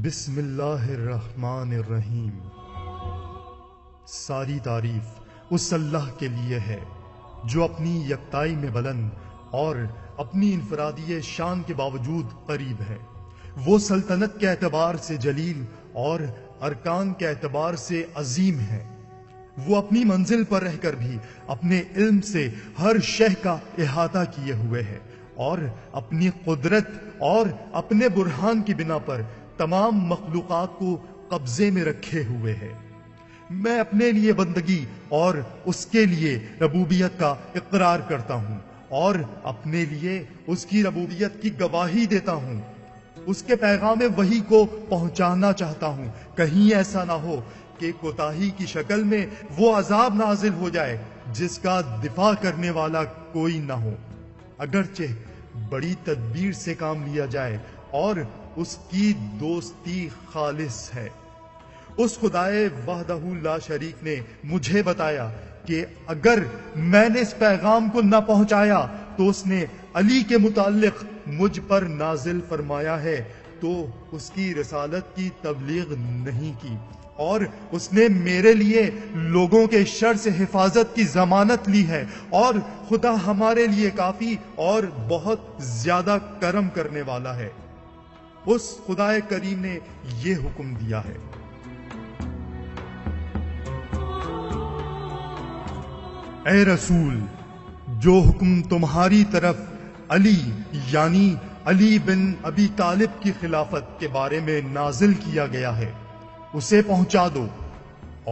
بسم اللہ الرحمن الرحیم۔ ساری تعریف اس اللہ کے لیے ہے جو اپنی یکتائی میں بلند اور اپنی انفرادی شان کے باوجود قریب ہے۔ وہ سلطنت کے اعتبار سے جلیل اور ارکان کے اعتبار سے عظیم ہے۔ وہ اپنی منزل پر رہ کر بھی اپنے علم سے ہر شے کا احاطہ کیے ہوئے ہے اور اپنی قدرت اور اپنے برہان کی بنا پر تمام مخلوقات کو قبضے میں رکھے ہوئے ہے۔ میں اپنے لیے بندگی اور اس کے لیے ربوبیت کا اقرار کرتا ہوں اور اپنے لیے اس کی ربوبیت کی گواہی دیتا ہوں۔ اس کے پیغام وحی کو پہنچانا چاہتا ہوں، کہیں ایسا نہ ہو کہ کوتاہی کی شکل میں وہ عذاب نازل ہو جائے جس کا دفاع کرنے والا کوئی نہ ہو، اگرچہ بڑی تدبیر سے کام لیا جائے اور اس کی دوستی خالص ہے۔ اس خدائے وحدہ لا شریک نے مجھے بتایا کہ اگر میں نے اس پیغام کو نہ پہنچایا تو اس نے علی کے متعلق مجھ پر نازل فرمایا ہے تو اس کی رسالت کی تبلیغ نہیں کی، اور اس نے میرے لیے لوگوں کے شر سے حفاظت کی ضمانت لی ہے، اور خدا ہمارے لیے کافی اور بہت زیادہ کرم کرنے والا ہے۔ اس خدائے کریم نے یہ حکم دیا ہے: اے رسول، جو حکم تمہاری طرف علی یعنی علی بن ابی طالب کی خلافت کے بارے میں نازل کیا گیا ہے اسے پہنچا دو،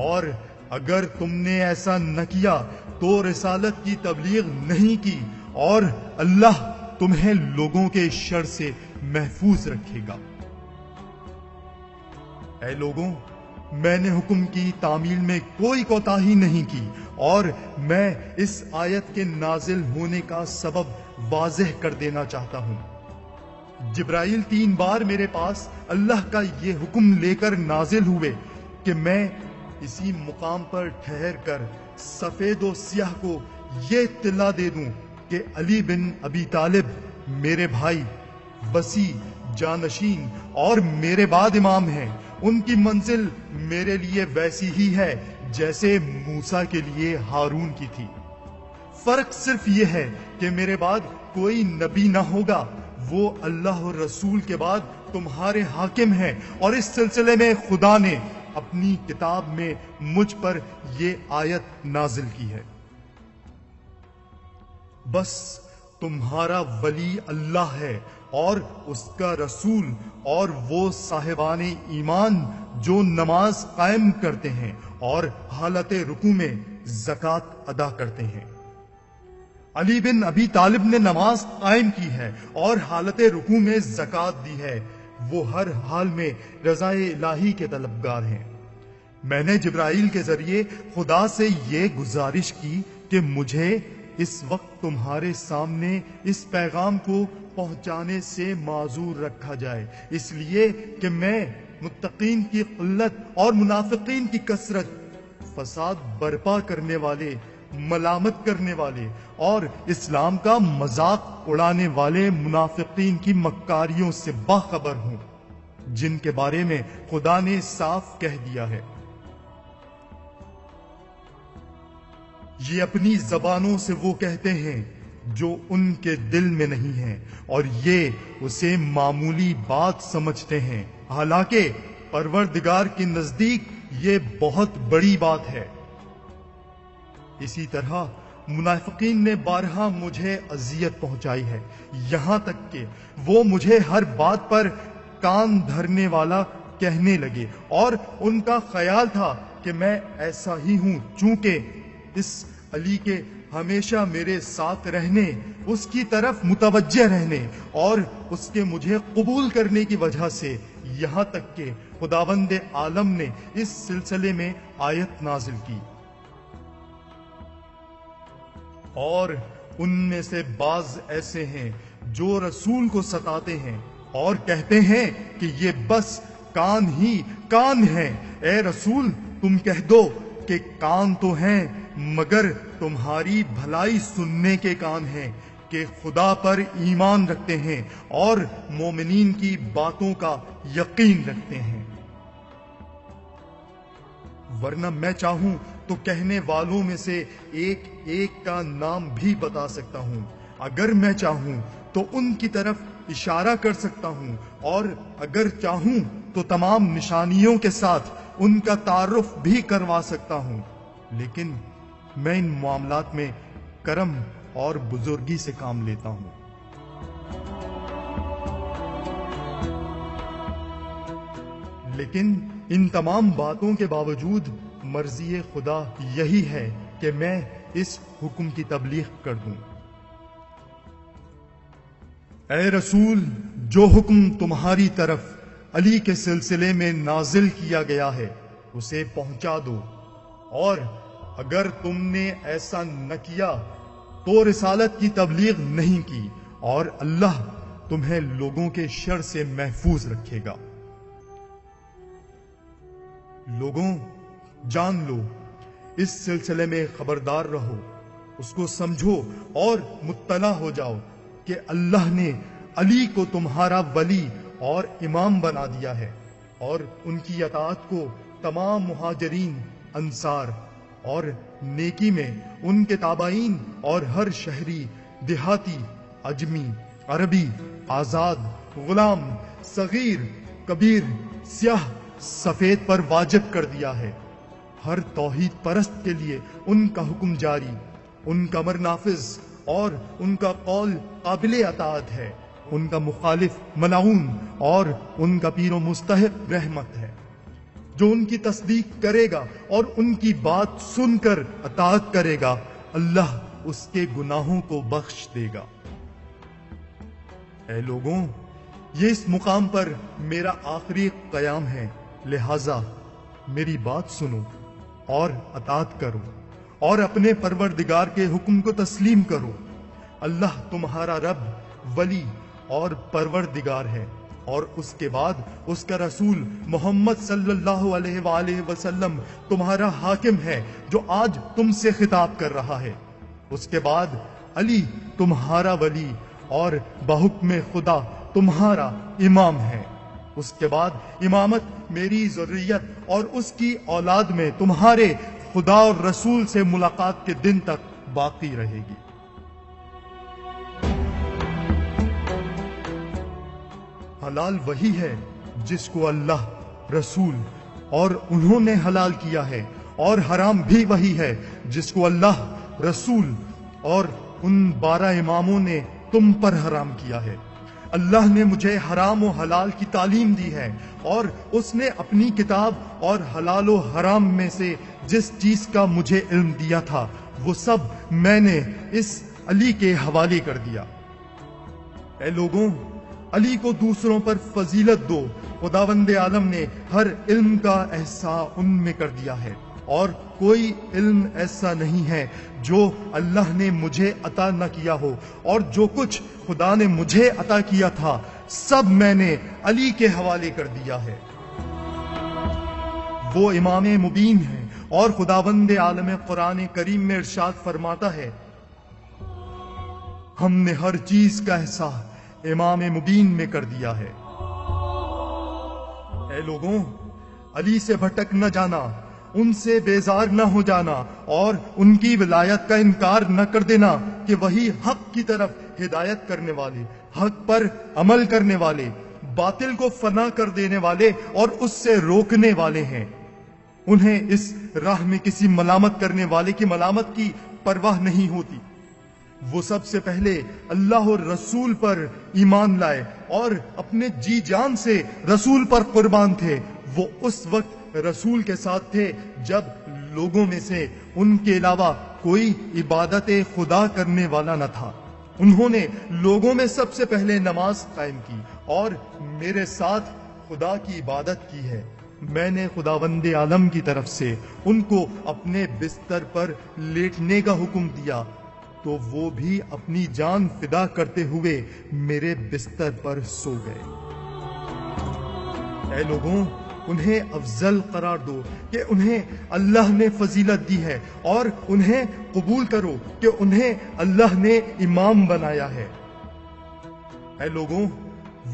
اور اگر تم نے ایسا نہ کیا تو رسالت کی تبلیغ نہیں کی، اور اللہ تمہیں لوگوں کے شر سے محفوظ رکھے گا۔ اے لوگوں، میں نے حکم کی تعمیل میں کوئی کوتاہی نہیں کی، اور میں اس آیت کے نازل ہونے کا سبب واضح کر دینا چاہتا ہوں۔ جبرائیل 3 بار میرے پاس اللہ کا یہ حکم لے کر نازل ہوئے کہ میں اسی مقام پر ٹھہر کر سفید و سیاہ کو یہ اطلاع دے دوں کہ علی بن ابی طالب میرے بھائی، وسیع جانشین اور میرے بعد امام ہیں۔ ان کی منزل میرے لیے ویسی ہی ہے جیسے موسیٰ کے لیے ہارون کی تھی۔ فرق صرف یہ ہے کہ میرے بعد کوئی نبی نہ ہوگا، وہ اللہ اور رسول کے بعد تمہارے حاکم ہیں، اور اس سلسلے میں خدا نے اپنی کتاب میں مجھ پر یہ آیت نازل کی ہے: بس تمہارا ولی اللہ ہے اور اس کا رسول، اور وہ صاحبان ایمان جو نماز قائم کرتے ہیں اور حالت رکوع میں زکوٰۃ ادا کرتے ہیں۔ علی بن ابی طالب نے نماز قائم کی ہے اور حالت رکوع میں زکوٰۃ دی ہے۔ وہ ہر حال میں رضائے الہی کے طلبگار ہیں۔ میں نے جبرائیل کے ذریعے خدا سے یہ گزارش کی کہ مجھے اس وقت تمہارے سامنے اس پیغام کو پہنچانے سے معذور رکھا جائے، اس لیے کہ میں متقین کی قلت اور منافقین کی کثرت، فساد برپا کرنے والے، ملامت کرنے والے اور اسلام کا مذاق اڑانے والے منافقین کی مکاریوں سے باخبر ہوں، جن کے بارے میں خدا نے صاف کہہ دیا ہے: یہ اپنی زبانوں سے وہ کہتے ہیں جو ان کے دل میں نہیں ہے، اور یہ اسے معمولی بات سمجھتے ہیں، حالانکہ پروردگار کے نزدیک یہ بہت بڑی بات ہے۔ اسی طرح منافقین نے بارہا مجھے اذیت پہنچائی ہے، یہاں تک کہ وہ مجھے ہر بات پر کان دھرنے والا کہنے لگے، اور ان کا خیال تھا کہ میں ایسا ہی ہوں، چونکہ اس علی کے ہمیشہ میرے ساتھ رہنے، اس کی طرف متوجہ رہنے اور اس کے مجھے قبول کرنے کی وجہ سے، یہاں تک کہ خداوند عالم نے اس سلسلے میں آیت نازل کی۔ اور ان میں سے بعض ایسے ہیں جو رسول کو ستاتے ہیں اور کہتے ہیں کہ یہ بس کان ہی کان ہیں۔ اے رسول، تم کہہ دو کہ کان تو ہیں، مگر تمہاری بھلائی سننے کے کان ہیں، کہ خدا پر ایمان رکھتے ہیں اور مومنین کی باتوں کا یقین رکھتے ہیں۔ ورنہ میں چاہوں تو کہنے والوں میں سے ایک ایک کا نام بھی بتا سکتا ہوں، اگر میں چاہوں تو ان کی طرف اشارہ کر سکتا ہوں، اور اگر چاہوں تو تمام نشانیوں کے ساتھ ان کا تعارف بھی کروا سکتا ہوں، لیکن میں ان معاملات میں کرم اور بزرگی سے کام لیتا ہوں۔ لیکن ان تمام باتوں کے باوجود مرضی خدا یہی ہے کہ میں اس حکم کی تبلیغ کر دوں۔ اے رسول، جو حکم تمہاری طرف علی کے سلسلے میں نازل کیا گیا ہے اسے پہنچا دو، اور اگر تم نے ایسا نہ کیا تو رسالت کی تبلیغ نہیں کی، اور اللہ تمہیں لوگوں کے شر سے محفوظ رکھے گا۔ لوگوں، جان لو، اس سلسلے میں خبردار رہو، اس کو سمجھو اور مطلع ہو جاؤ کہ اللہ نے علی کو تمہارا ولی اور امام بنا دیا ہے، اور ان کی اطاعت کو تمام مہاجرین، انصار اور نیکی میں ان کے تابعین اور ہر شہری، دیہاتی، اجمی، عربی، آزاد، غلام، صغیر، کبیر، سیاہ، سفید پر واجب کر دیا ہے۔ ہر توحید پرست کے لیے ان کا حکم جاری، ان کا امر نافذ اور ان کا قول قابل اطاعت ہے، ان کا مخالف ملعون اور ان کا پیر و مستحق رحمت ہے۔ جو ان کی تصدیق کرے گا اور ان کی بات سن کر اطاعت کرے گا، اللہ اس کے گناہوں کو بخش دے گا۔ اے لوگوں، یہ اس مقام پر میرا آخری قیام ہے، لہذا میری بات سنو اور اطاعت کرو اور اپنے پروردگار کے حکم کو تسلیم کرو۔ اللہ تمہارا رب، ولی اور پروردگار ہے، اور اس کے بعد اس کا رسول محمد صلی اللہ علیہ وآلہ وسلم تمہارا حاکم ہے جو آج تم سے خطاب کر رہا ہے۔ اس کے بعد علی تمہارا ولی اور بحکم خدا تمہارا امام ہے۔ اس کے بعد امامت میری ذریت اور اس کی اولاد میں تمہارے خدا اور رسول سے ملاقات کے دن تک باقی رہے گی۔ حلال وہی ہے جس کو اللہ، رسول اور انہوں نے حلال کیا ہے، اور حرام بھی وہی ہے جس کو اللہ، رسول اور ان 12 اماموں نے تم پر حرام کیا ہے۔ اللہ نے مجھے حرام و حلال کی تعلیم دی ہے، اور اس نے اپنی کتاب اور حلال و حرام میں سے جس چیز کا مجھے علم دیا تھا وہ سب میں نے اس علی کے حوالے کر دیا۔ اے لوگوں، علی کو دوسروں پر فضیلت دو، خداوند عالم نے ہر علم کا احساء ان میں کر دیا ہے، اور کوئی علم ایسا نہیں ہے جو اللہ نے مجھے عطا نہ کیا ہو، اور جو کچھ خدا نے مجھے عطا کیا تھا سب میں نے علی کے حوالے کر دیا ہے۔ وہ امام مبین ہے، اور خداوند عالم قرآن کریم میں ارشاد فرماتا ہے، ہم نے ہر چیز کا احساء امام مبین میں کر دیا ہے۔ اے لوگوں، علی سے بھٹک نہ جانا، ان سے بیزار نہ ہو جانا، اور ان کی ولایت کا انکار نہ کر دینا کہ وہی حق کی طرف ہدایت کرنے والے، حق پر عمل کرنے والے، باطل کو فنا کر دینے والے اور اس سے روکنے والے ہیں۔ انہیں اس راہ میں کسی ملامت کرنے والے کی ملامت کی پرواہ نہیں ہوتی۔ وہ سب سے پہلے اللہ اور رسول پر ایمان لائے اور اپنے جی جان سے رسول پر قربان تھے۔ وہ اس وقت رسول کے ساتھ تھے جب لوگوں میں سے ان کے علاوہ کوئی عبادت خدا کرنے والا نہ تھا۔ انہوں نے لوگوں میں سب سے پہلے نماز قائم کی اور میرے ساتھ خدا کی عبادت کی ہے۔ میں نے خداوند عالم کی طرف سے ان کو اپنے بستر پر لیٹنے کا حکم دیا تو وہ بھی اپنی جان فدا کرتے ہوئے میرے بستر پر سو گئے۔ اے لوگوں، انہیں افضل قرار دو کہ انہیں اللہ نے فضیلت دی ہے، اور انہیں قبول کرو کہ انہیں اللہ نے امام بنایا ہے۔ اے لوگوں،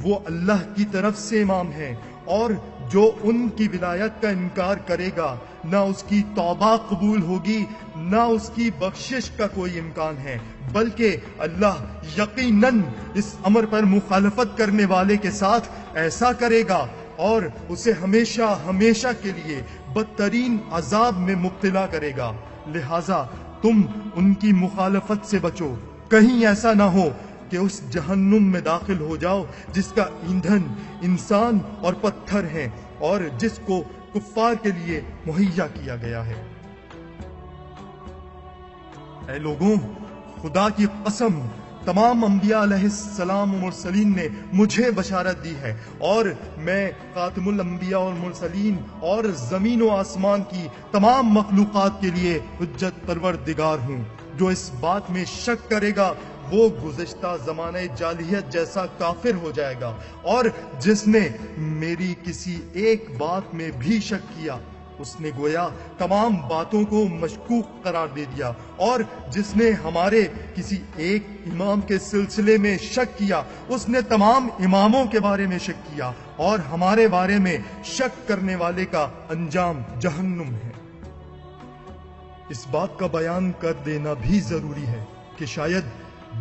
وہ اللہ کی طرف سے امام ہیں، اور جو ان کی ولایت کا انکار کرے گا نہ اس کی توبہ قبول ہوگی، نہ اس کی بخشش کا کوئی امکان ہے، بلکہ اللہ یقیناً اس امر پر مخالفت کرنے والے کے ساتھ ایسا کرے گا اور اسے ہمیشہ ہمیشہ کے لیے بدترین عذاب میں مبتلا کرے گا۔ لہذا تم ان کی مخالفت سے بچو، کہیں ایسا نہ ہو کہ اس جہنم میں داخل ہو جاؤ جس کا ایندھن انسان اور پتھر ہیں، اور جس کو کفار کے لیے مہیا کیا گیا ہے۔ اے لوگوں، خدا کی قسم، تمام انبیاء علیہ السلام و مرسلین نے مجھے بشارت دی ہے، اور میں خاتم الانبیاء اور مرسلین اور زمین و آسمان کی تمام مخلوقات کے لیے حجت پروردگار ہوں۔ جو اس بات میں شک کرے گا وہ گزشتہ زمانہ جاہلیت جیسا کافر ہو جائے گا، اور جس نے میری کسی ایک بات میں بھی شک کیا اس نے گویا تمام باتوں کو مشکوک قرار دے دیا، اور جس نے ہمارے کسی ایک امام کے سلسلے میں شک کیا اس نے تمام اماموں کے بارے میں شک کیا، اور ہمارے بارے میں شک کرنے والے کا انجام جہنم ہے۔ اس بات کا بیان کر دینا بھی ضروری ہے کہ شاید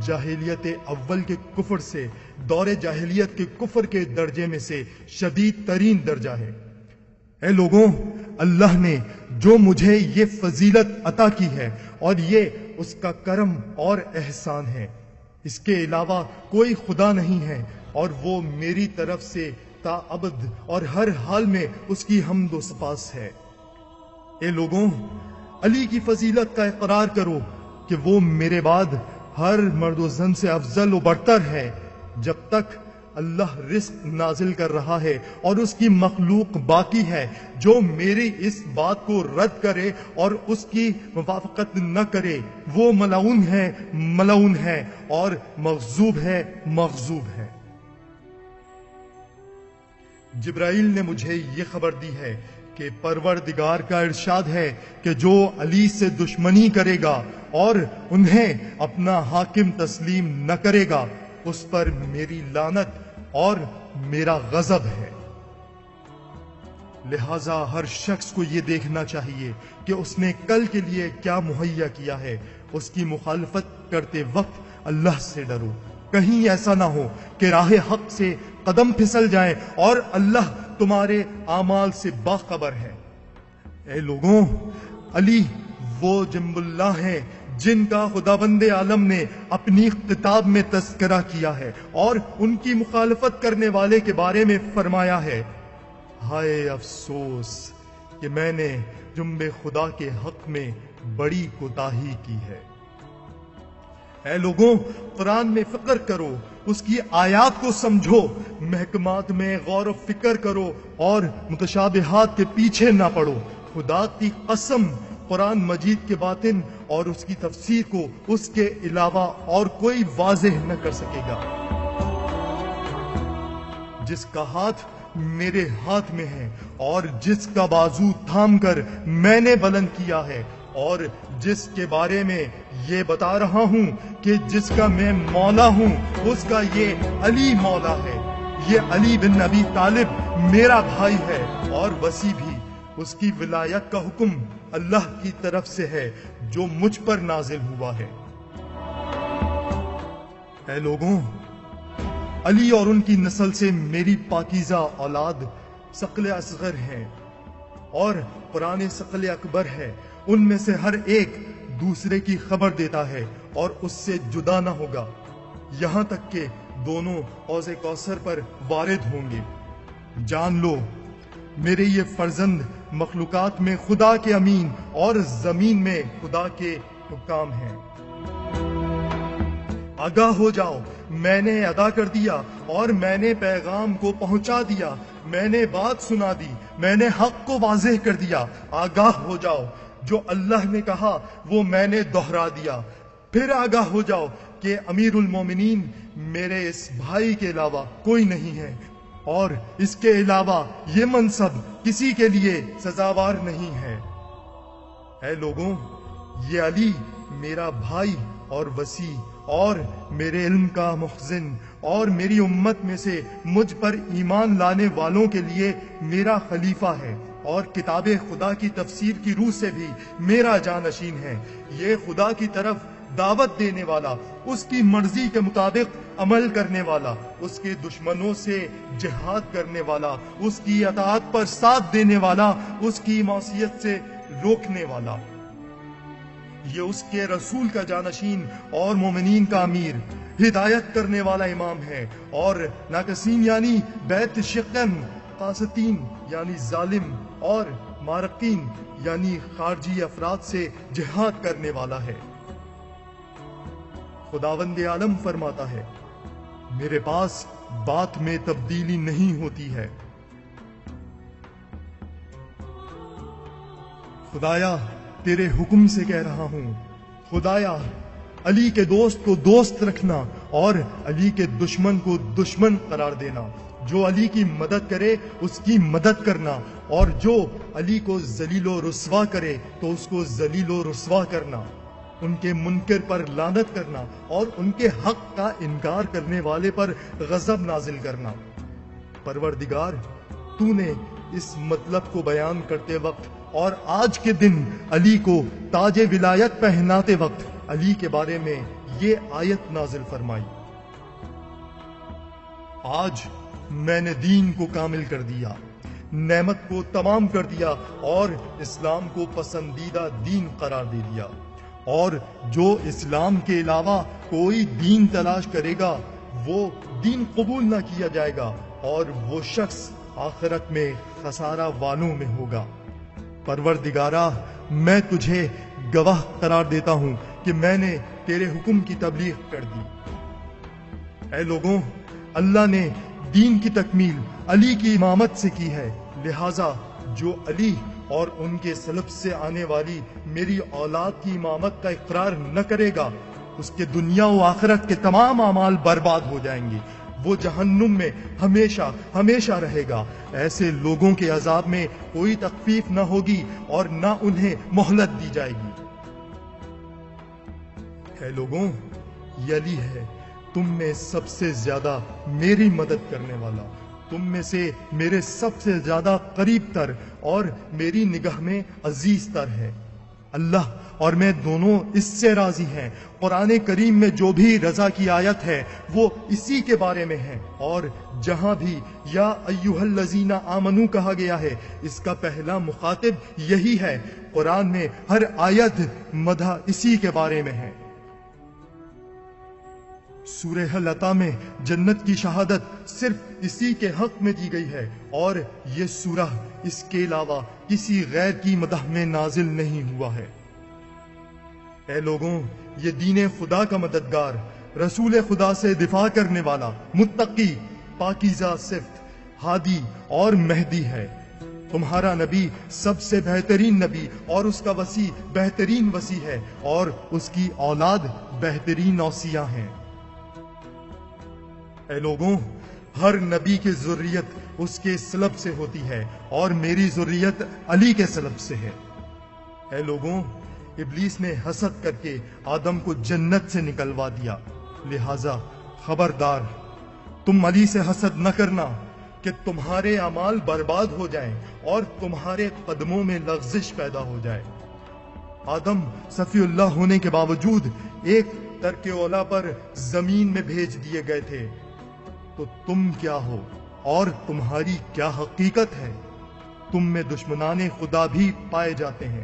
جاہلیت اول کے کفر سے دور جاہلیت کے کفر کے درجے میں سے شدید ترین درجہ ہے۔ اے لوگوں، اللہ نے جو مجھے یہ فضیلت عطا کی ہے اور یہ اس کا کرم اور احسان ہے، اس کے علاوہ کوئی خدا نہیں ہے، اور وہ میری طرف سے تا ابد اور ہر حال میں اس کی حمد و سپاس ہے۔ اے لوگوں، علی کی فضیلت کا اقرار کرو کہ وہ میرے بعد ہر مرد و زن سے افضل و برتر ہے۔ جب تک اللہ رزق نازل کر رہا ہے اور اس کی مخلوق باقی ہے، جو میری اس بات کو رد کرے اور اس کی موافقت نہ کرے وہ ملعون ہے، ملعون ہے، اور مغضوب ہے، مغضوب ہے۔ جبرائیل نے مجھے یہ خبر دی ہے کہ پروردگار کا ارشاد ہے کہ جو علی سے دشمنی کرے گا اور انہیں اپنا حاکم تسلیم نہ کرے گا اس پر میری لعنت اور میرا غضب ہے۔ لہذا ہر شخص کو یہ دیکھنا چاہیے کہ اس نے کل کے لیے کیا مہیا کیا ہے۔ اس کی مخالفت کرتے وقت اللہ سے ڈرو، کہیں ایسا نہ ہو کہ راہ حق سے قدم پھسل جائیں اور اللہ تمہارے اعمال سے باخبر ہے۔ اے لوگوں، علی وہ جنب اللہ ہیں جن کا خداوند عالم نے اپنی کتاب میں تذکرہ کیا ہے، اور ان کی مخالفت کرنے والے کے بارے میں فرمایا ہے، ہائے افسوس کہ میں نے جنب خدا کے حق میں بڑی کوتاہی کی ہے۔ اے لوگوں، قرآن میں فکر کرو، اس کی آیات کو سمجھو، محکمات میں غور و فکر کرو اور متشابہات کے پیچھے نہ پڑو۔ خدا کی قسم، قرآن مجید کے باطن اور اس کی تفسیر کو اس کے علاوہ اور کوئی واضح نہ کر سکے گا۔ جس کا ہاتھ میرے ہاتھ میں ہے اور جس کا بازو تھام کر میں نے بلند کیا ہے، اور جس کے بارے میں یہ بتا رہا ہوں کہ جس کا میں مولا ہوں، اس کا یہ علی مولا ہے۔ یہ علی بن ابی طالب میرا بھائی ہے، اور وسیع بھی۔ اس کی ولایت کا حکم اللہ کی طرف سے ہے جو مجھ پر نازل ہوا ہے۔ اے لوگوں، علی اور ان کی نسل سے میری پاکیزہ اولاد ثقل اصغر ہیں اور قرآن ثقل اکبر ہے۔ ان میں سے ہر ایک دوسرے کی خبر دیتا ہے اور اس سے جدا نہ ہوگا، یہاں تک کہ دونوں حوض کوثر پر وارد ہوں گے۔ جان لو، میرے یہ فرزند مخلوقات میں خدا کے امین اور زمین میں خدا کے حکام ہیں۔ آگاہ ہو جاؤ، میں نے ادا کر دیا اور میں نے پیغام کو پہنچا دیا، میں نے بات سنا دی، میں نے حق کو واضح کر دیا۔ آگاہ ہو جاؤ، جو اللہ نے کہا وہ میں نے دہرا دیا۔ پھر آگاہ ہو جاؤ کہ امیر المومنین میرے اس بھائی کے علاوہ کوئی نہیں ہے، اور اس کے علاوہ یہ منصب کسی کے لیے سزاوار نہیں ہے۔ اے لوگوں، یہ علی میرا بھائی اور وصی اور میرے علم کا مخزن اور میری امت میں سے مجھ پر ایمان لانے والوں کے لیے میرا خلیفہ ہے اور کتاب خدا کی تفسیر کی روح سے بھی میرا جانشین ہے۔ یہ خدا کی طرف دعوت دینے والا، اس کی مرضی کے مطابق عمل کرنے والا، اس کے دشمنوں سے جہاد کرنے والا، اس کی اطاعت پر ساتھ دینے والا، اس کی معصیت سے روکنے والا، یہ اس کے رسول کا جانشین اور مومنین کا امیر، ہدایت کرنے والا امام ہے، اور ناقصین یعنی بیت شقم، قاسطین یعنی ظالم، اور مارقین یعنی خارجی افراد سے جہاد کرنے والا ہے۔ خداوند عالم فرماتا ہے، میرے پاس بات میں تبدیلی نہیں ہوتی ہے۔ خدایا تیرے حکم سے کہہ رہا ہوں، خدایا علی کے دوست کو دوست رکھنا اور علی کے دشمن کو دشمن قرار دینا، جو علی کی مدد کرے اس کی مدد کرنا، اور جو علی کو ذلیل و رسوا کرے تو اس کو ذلیل و رسوا کرنا، ان کے منکر پر لعنت کرنا اور ان کے حق کا انکار کرنے والے پر غضب نازل کرنا۔ پروردگار، تو نے اس مطلب کو بیان کرتے وقت اور آج کے دن علی کو تاج ولایت پہناتے وقت علی کے بارے میں یہ آیت نازل فرمائی، آج میں نے دین کو کامل کر دیا، نعمت کو تمام کر دیا اور اسلام کو پسندیدہ دین قرار دے دیا، اور جو اسلام کے علاوہ کوئی دین تلاش کرے گا وہ دین قبول نہ کیا جائے گا، اور وہ شخص آخرت میں خسارہ والوں میں ہوگا۔ پروردگارہ، میں تجھے گواہ قرار دیتا ہوں کہ میں نے تیرے حکم کی تبلیغ کر دی۔ اے لوگوں، اللہ نے دین کی تکمیل علی کی امامت سے کی ہے، لہذا جو علی اور ان کے سلف سے آنے والی میری اولاد کی امامت کا اقرار نہ کرے گا، اس کے دنیا و آخرت کے تمام اعمال برباد ہو جائیں گے، وہ جہنم میں ہمیشہ ہمیشہ رہے گا۔ ایسے لوگوں کے عذاب میں کوئی تخفیف نہ ہوگی اور نہ انہیں مہلت دی جائے گی۔ اے لوگوں، یہ علی ہے تم میں سب سے زیادہ میری مدد کرنے والا، تم میں سے میرے سب سے زیادہ قریب تر اور میری نگاہ میں عزیز تر ہے۔ اللہ اور میں دونوں اس سے راضی ہیں۔ قرآن کریم میں جو بھی رضا کی آیت ہے وہ اسی کے بارے میں ہے، اور جہاں بھی یا ایھا الذین آمنو کہا گیا ہے اس کا پہلا مخاطب یہی ہے۔ قرآن میں ہر آیت مدح اسی کے بارے میں ہے۔ سورہ حلقہ میں جنت کی شہادت صرف اسی کے حق میں دی گئی ہے، اور یہ سورہ اس کے علاوہ کسی غیر کی مدح میں نازل نہیں ہوا ہے۔ اے لوگوں، یہ دین خدا کا مددگار، رسول خدا سے دفاع کرنے والا، متقی، پاکیزہ صفت، ہادی اور مہدی ہے۔ تمہارا نبی سب سے بہترین نبی اور اس کا وصی بہترین وصی ہے، اور اس کی اولاد بہترین اوصیاء ہیں۔ اے لوگوں، ہر نبی کی ذریت اس کے سلب سے ہوتی ہے، اور میری ذریت علی کے سلب سے ہے۔ اے لوگوں، ابلیس نے حسد کر کے آدم کو جنت سے نکلوا دیا، لہذا خبردار، تم علی سے حسد نہ کرنا کہ تمہارے اعمال برباد ہو جائیں اور تمہارے قدموں میں لغزش پیدا ہو جائے۔ آدم صفی اللہ ہونے کے باوجود ایک ترک اولا پر زمین میں بھیج دیے گئے تھے، تو تم کیا ہو اور تمہاری کیا حقیقت ہے؟ تم میں دشمنان خدا بھی پائے جاتے ہیں۔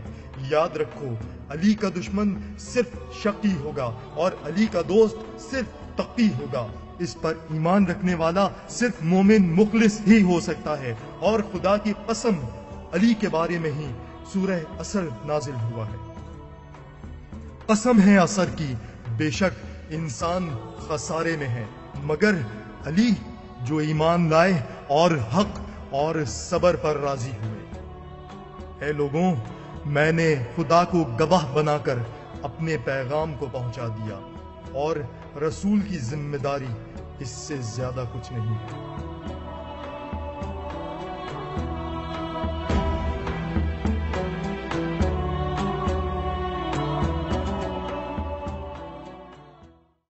یاد رکھو، علی کا دشمن صرف شقی ہوگا اور علی کا دوست صرف تقی ہوگا۔ اس پر ایمان رکھنے والا صرف مومن مخلص ہی ہو سکتا ہے، اور خدا کی قسم، علی کے بارے میں ہی سورہ عصر نازل ہوا ہے۔ قسم ہے عصر کی، بے شک انسان خسارے میں ہے، مگر علی جو ایمان لائے اور حق اور صبر پر راضی ہوئے۔ اے لوگوں، میں نے خدا کو گواہ بنا کر اپنے پیغام کو پہنچا دیا، اور رسول کی ذمہ داری اس سے زیادہ کچھ نہیں ہے۔